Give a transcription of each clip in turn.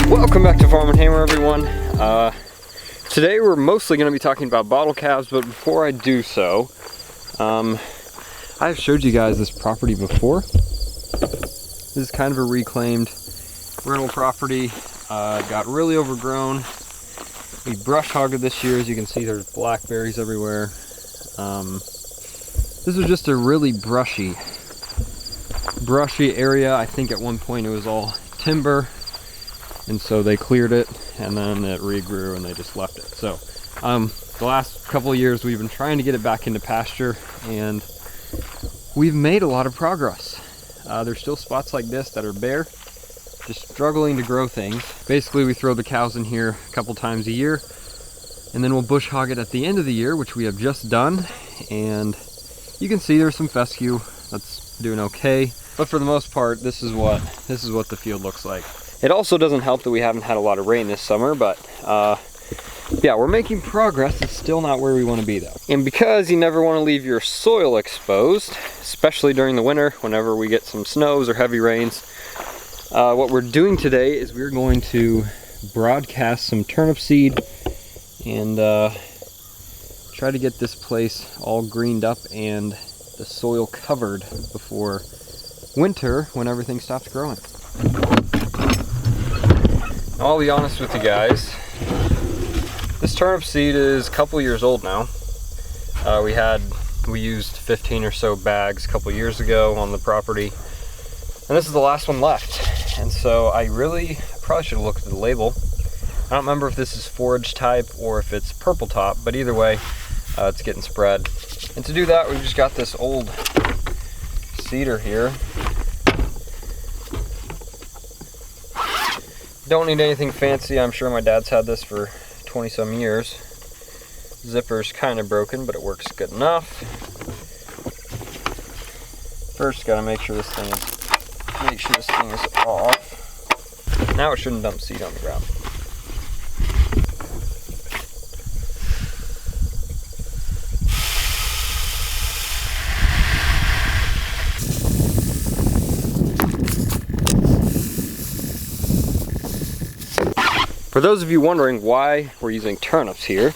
Welcome back to Farm and Hammer, everyone. Today we're mostly going to be talking about bottle calves, but before I do so, I've showed you guys this property before. This is kind of a reclaimed rental property. It got really overgrown. We brush hogged it this year. As you can see, there's blackberries everywhere. This was just a really brushy area. I think at one point it was all timber. And so they cleared it, and then it regrew, and they just left it. So the last couple of years we've been trying to get it back into pasture, and we've made a lot of progress. There's still spots like this that are bare, just struggling to grow things. Basically, we throw the cows in here a couple times a year, and then we'll bush hog it at the end of the year, which we have just done. And you can see there's some fescue that's doing okay, but for the most part, this is what the field looks like. It also doesn't help that we haven't had a lot of rain this summer, but yeah, we're making progress. It's still not where we want to be though. And because you never want to leave your soil exposed, especially during the winter, whenever we get some snows or heavy rains, what we're doing today is we're going to broadcast some turnip seed and try to get this place all greened up and the soil covered before winter, when everything stops growing. I'll be honest with you guys, this turnip seed is a couple years old now. We used 15 or so bags a couple years ago on the property, and this is the last one left. And so I probably should have looked at the label. I don't remember if this is forage type or if it's purple top, but either way, it's getting spread. And to do that, we've just got this old seeder here. Don't need anything fancy. I'm sure my dad's had this for 20 some years. Zipper's kind of broken, but it works good enough. First, gotta make sure this thing is off. Now it shouldn't dump seed on the ground. For those of you wondering why we're using turnips here,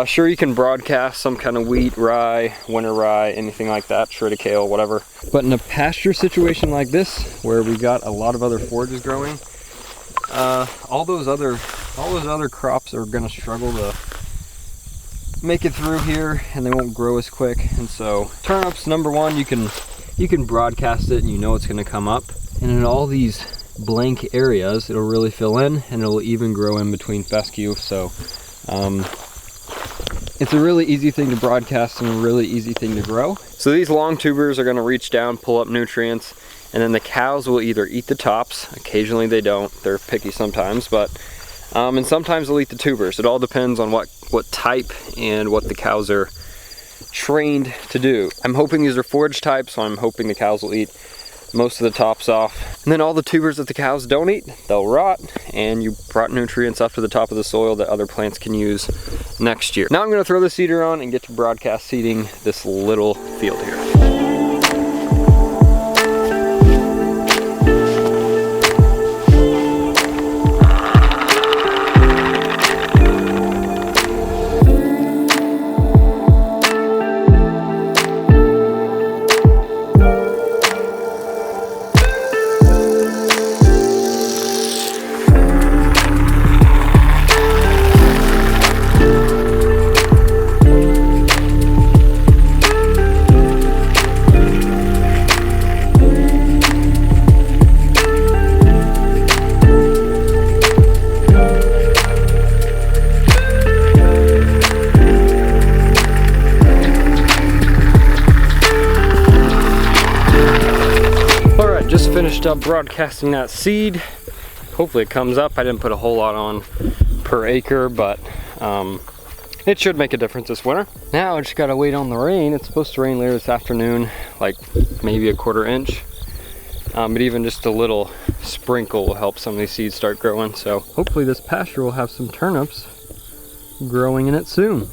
sure, you can broadcast some kind of wheat, rye, winter rye, anything like that, triticale, whatever. But in a pasture situation like this, where we got a lot of other forages growing, all those other crops are gonna struggle to make it through here, and they won't grow as quick. And so turnips, number one, you can broadcast it and you know it's gonna come up. And in all these blank areas, it'll really fill in, and it'll even grow in between fescue. So it's a really easy thing to broadcast and a really easy thing to grow. So these long tubers are going to reach down, pull up nutrients, and then the cows will either eat the tops. Occasionally they don't. They're picky sometimes, but and sometimes they'll eat the tubers. It all depends on what type and what the cows are trained to do. I'm hoping these are forage type, so I'm hoping the cows will eat most of the tops off. And then all the tubers that the cows don't eat, they'll rot, and you brought nutrients up to the top of the soil that other plants can use next year. Now I'm gonna throw the seeder on and get to broadcast seeding this little field here. finished up broadcasting that seed. Hopefully it comes up. I didn't put a whole lot on per acre, but it should make a difference this winter. Now I just gotta wait on the rain. It's supposed to rain later this afternoon, like maybe a 1/4 inch. But even just a little sprinkle will help some of these seeds start growing. So hopefully this pasture will have some turnips growing in it soon.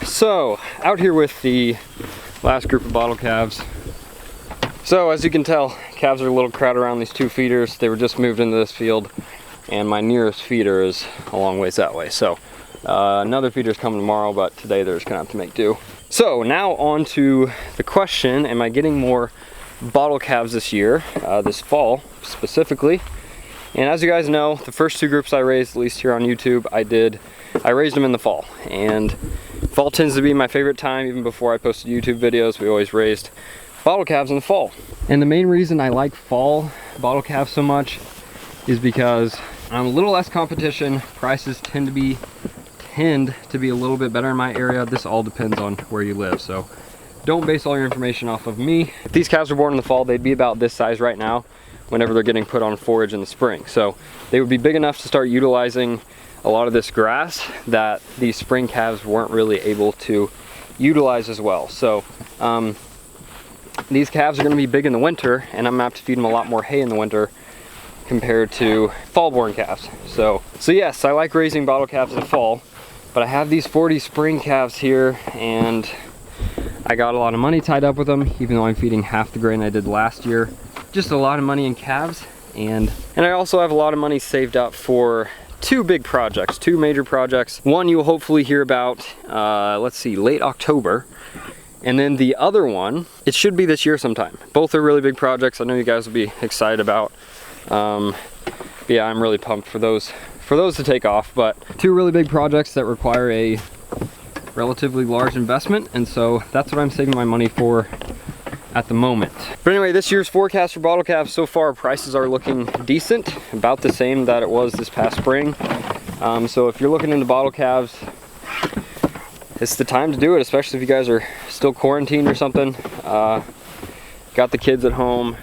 So, out here with the last group of bottle calves. So, as you can tell, calves are a little crowded around these 2 feeders. They were just moved into this field, and my nearest feeder is a long ways that way. So, another feeder's coming tomorrow, but today they're just gonna have to make do. So, now on to the question, am I getting more bottle calves this year, this fall specifically? And as you guys know, the first 2 groups I raised, at least here on YouTube, I raised them in the fall. And fall tends to be my favorite time. Even before I posted YouTube videos, we always raised bottle calves in the fall. And the main reason I like fall bottle calves so much is because a little less competition. Prices tend to be a little bit better in my area. This all depends on where you live, so don't base all your information off of me. If these calves were born in the fall, they'd be about this size right now whenever they're getting put on forage in the spring. So they would be big enough to start utilizing a lot of this grass that these spring calves weren't really able to utilize as well. So these calves are going to be big in the winter, and I'm going to have to feed them a lot more hay in the winter compared to fall born calves. So yes, I like raising bottle calves in the fall, but I have these 40 spring calves here, and I got a lot of money tied up with them, even though I'm feeding half the grain I did last year. Just a lot of money in calves, and I also have a lot of money saved up for 2 big projects, 2 major projects. One you will hopefully hear about, let's see, late October. And then the other one, it should be this year sometime. Both are really big projects I know you guys will be excited about. Yeah, I'm really pumped for those to take off. But 2 really big projects that require a relatively large investment, and so that's what I'm saving my money for at the moment. But anyway, this year's forecast for bottle calves, so far prices are looking decent, about the same that it was this past spring. So if you're looking into bottle calves, it's the time to do it, especially if you guys are still quarantined or something. Got the kids at home.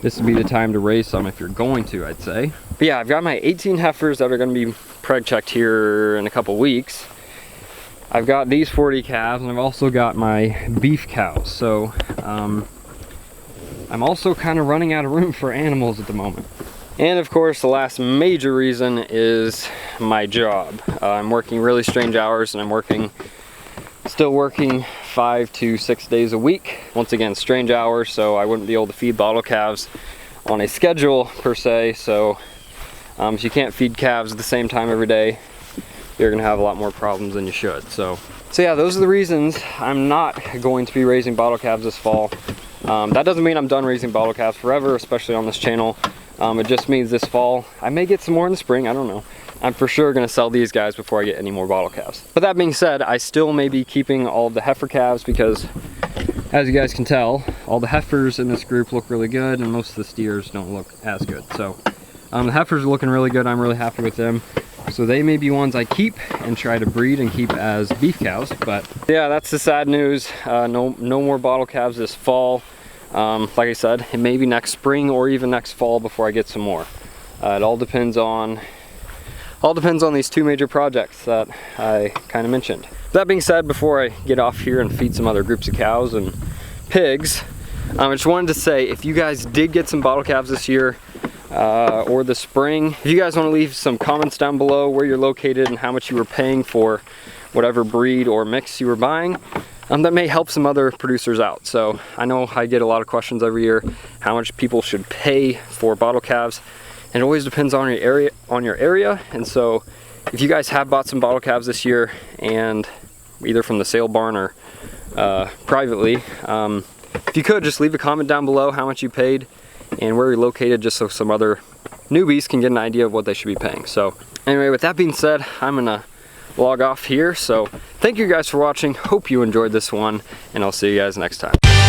This would be the time to raise some if you're going to, I'd say. But yeah, I've got my 18 heifers that are going to be preg checked here in a couple weeks. I've got these 40 calves, and I've also got my beef cows. So I'm also kind of running out of room for animals at the moment. And of course, the last major reason is my job. I'm working really strange hours, and I'm still working 5 to 6 days a week. Once again, strange hours, so I wouldn't be able to feed bottle calves on a schedule per se. So if you can't feed calves at the same time every day, you're gonna have a lot more problems than you should. So yeah, those are the reasons I'm not going to be raising bottle calves this fall. That doesn't mean I'm done raising bottle calves forever, especially on this channel. It just means this fall, I may get some more in the spring, I don't know. I'm for sure gonna sell these guys before I get any more bottle calves. But that being said, I still may be keeping all of the heifer calves because, as you guys can tell, all the heifers in this group look really good, and most of the steers don't look as good. So the heifers are looking really good, I'm really happy with them. So they may be ones I keep and try to breed and keep as beef cows. But yeah, that's the sad news. No more bottle calves this fall. Like I said, it may be next spring or even next fall before I get some more. It all depends on these two major projects that I kind of mentioned. That being said, before I get off here and feed some other groups of cows and pigs, I just wanted to say, if you guys did get some bottle calves this year or the spring, if you guys want to leave some comments down below where you're located and how much you were paying for whatever breed or mix you were buying, that may help some other producers out. So I know I get a lot of questions every year how much people should pay for bottle calves, and it always depends on your area. And so if you guys have bought some bottle calves this year, and either from the sale barn or privately, if you could just leave a comment down below how much you paid and where you're located, just so some other newbies can get an idea of what they should be paying. So anyway, with that being said, I'm gonna log off here. So thank you guys for watching. Hope you enjoyed this one, and I'll see you guys next time.